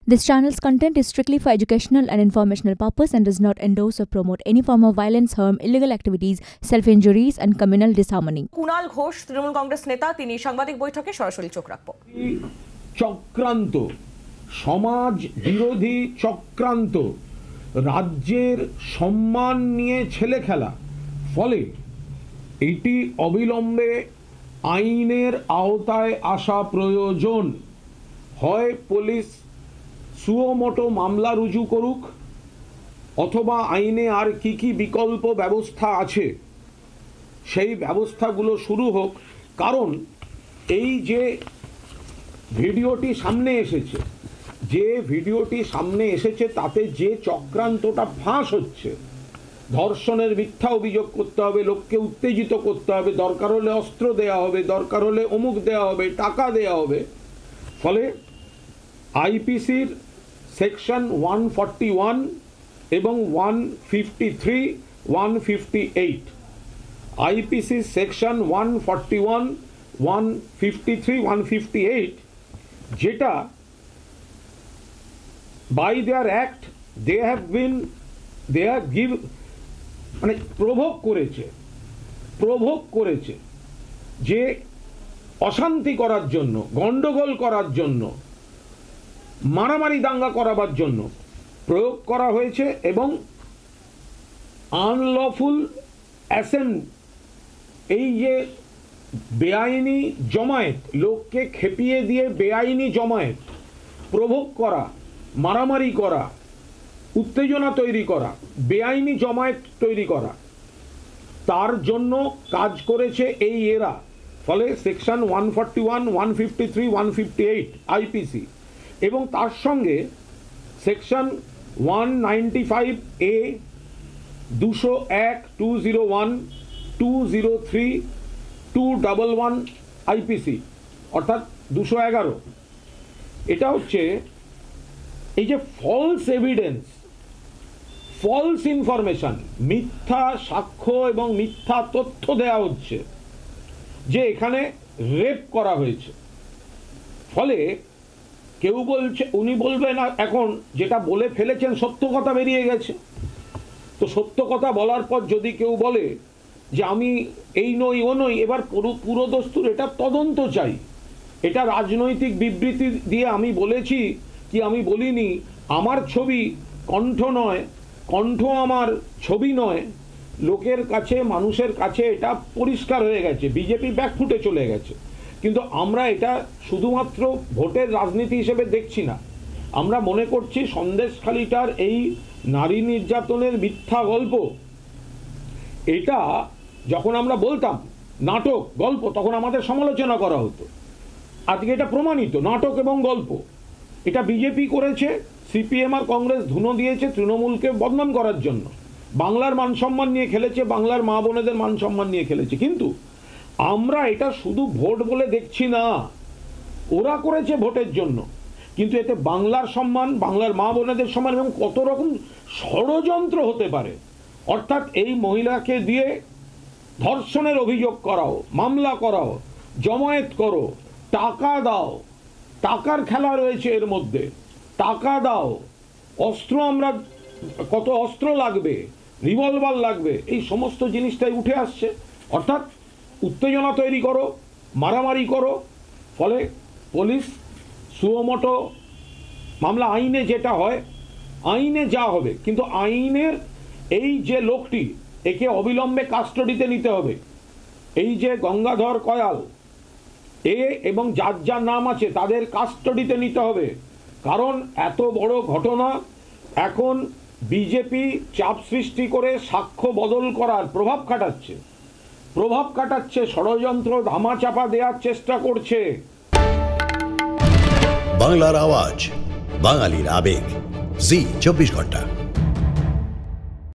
This channel's content is strictly for educational and informational purpose and does not endorse or promote any form of violence, harm, illegal activities, self-injuries and communal disharmony. Kunal Ghosh Trinamool Congress নেতা, তিনি সাংবাদিক বৈঠকে সরাসরি চোখ রাখবো। চক্রান্ত, সমাজ বিরোধী চক্রান্ত, রাজ্যের সম্মান নিয়ে ছেলে খেলা, ফলে এটি অবিলম্বে আইনের আওতায় আসা প্রয়োজন। হয় পুলিশ সুমোটো মামলা রুজু করুক, অথবা আইনে আর কি বিকল্প ব্যবস্থা আছে সেই ব্যবস্থাগুলো শুরু হোক। কারণ এই যে ভিডিওটি সামনে এসেছে, তাতে যে চক্রান্তটা ফাঁস হচ্ছে, ধর্ষণের মিথ্যা অভিযোগ করতে হবে, লোককে উত্তেজিত করতে হবে, দরকার হলে অস্ত্র দেয়া হবে, দরকার হলে অমুক দেয়া হবে, টাকা দেয়া হবে। ফলে আইপিসির সেকশন 141 এবং 153, 158, আইপিসি সেকশন 141, 153, 158, যেটা বাই দেয়ার অ্যাক্ট মানে প্রভোগ করেছে যে অশান্তি করার জন্য, গন্ডগোল করার জন্য, মারামারি দাঙ্গা করাবার জন্য প্রয়োগ করা হয়েছে। এবং আনলফুল অ্যাসেম্বলি, এই যে বেআইনি জমায়েত, লোককে খেপিয়ে দিয়ে বেআইনি জমায়েত, প্রভোগ করা, মারামারি করা, উত্তেজনা তৈরি করা, বেআইনি জমায়েত তৈরি করা, তার জন্য কাজ করেছে এই এরা। ফলে সেকশন 141, 153, 158 আইপিসি এবং তার সঙ্গে সেকশন 195A, 201, 201, 203, 211 আইপিসি, অর্থাৎ 211। এটা হচ্ছে এই যে ফলস এভিডেন্স, ফলস ইনফরমেশন, মিথ্যা সাক্ষ্য এবং মিথ্যা তথ্য দেয়া হচ্ছে যে এখানে রেপ করা হয়েছে। ফলে কেউ বলছে, উনি বলবে না, এখন যেটা বলে ফেলেছেন সত্য কথা বেরিয়ে গেছে। তো সত্য কথা বলার পর যদি কেউ বলে যে আমি এই নই ও নই, এবার পুরোদস্তুর এটা তদন্ত চাই। এটা রাজনৈতিক বিবৃতি দিয়ে আমি বলেছি কি আমি বলিনি, আমার ছবি কণ্ঠ নয়, কণ্ঠ আমার ছবি নয়, লোকের কাছে, মানুষের কাছে এটা পরিষ্কার হয়ে গেছে। বিজেপি ব্যাকফুটে চলে গেছে, কিন্তু আমরা এটা শুধুমাত্র ভোটের রাজনীতি হিসেবে দেখছি না। আমরা মনে করছি সন্দেশখালিটার এই নারী নির্যাতনের মিথ্যা গল্প, এটা যখন আমরা বলতাম নাটক গল্প, তখন আমাদের সমালোচনা করা হতো। আজকে এটা প্রমাণিত নাটক এবং গল্প। এটা বিজেপি করেছে, সিপিএম আর কংগ্রেস ধুনো দিয়েছে তৃণমূলকে বদনাম করার জন্য। বাংলার মান সম্মান নিয়ে খেলেছে, বাংলার মা বোনেদের মান সম্মান নিয়ে খেলেছে। কিন্তু আমরা এটা শুধু ভোট বলে দেখছি না, ওরা করেছে ভোটের জন্য, কিন্তু এতে বাংলার সম্মান, বাংলার মা বোনেদের সম্মান এবং কত রকম ষড়যন্ত্র হতে পারে। অর্থাৎ এই মহিলাকে দিয়ে ধর্ষণের অভিযোগ করাও, মামলা করাও, জমায়েত করো, টাকা দাও, টাকার খেলা রয়েছে এর মধ্যে, টাকা দাও, অস্ত্র, আমরা কত অস্ত্র লাগবে, রিভলভার লাগবে, এই সমস্ত জিনিসটাই উঠে আসছে। অর্থাৎ উত্তেজনা তৈরি করো, মারামারি করো। ফলে পুলিশ সুমোটো মামলা, আইনে যেটা হয়, আইনে যা হবে, কিন্তু আইনের এই যে লোকটি, একে অবিলম্বে কাস্টডিতে নিতে হবে। এই যে গঙ্গাধর কয়াল, এবং যার যার নাম আছে তাদের কাস্টডিতে নিতে হবে। কারণ এত বড় ঘটনা, এখন বিজেপি চাপ সৃষ্টি করে সাক্ষ্য বদল করার প্রভাব খাটাচ্ছে, ষড়যন্ত্র ধামাচাপা দেওয়ার চেষ্টা করছে। বাংলার আওয়াজ, বাঙালির আবেগ, জি 24 ঘন্টা।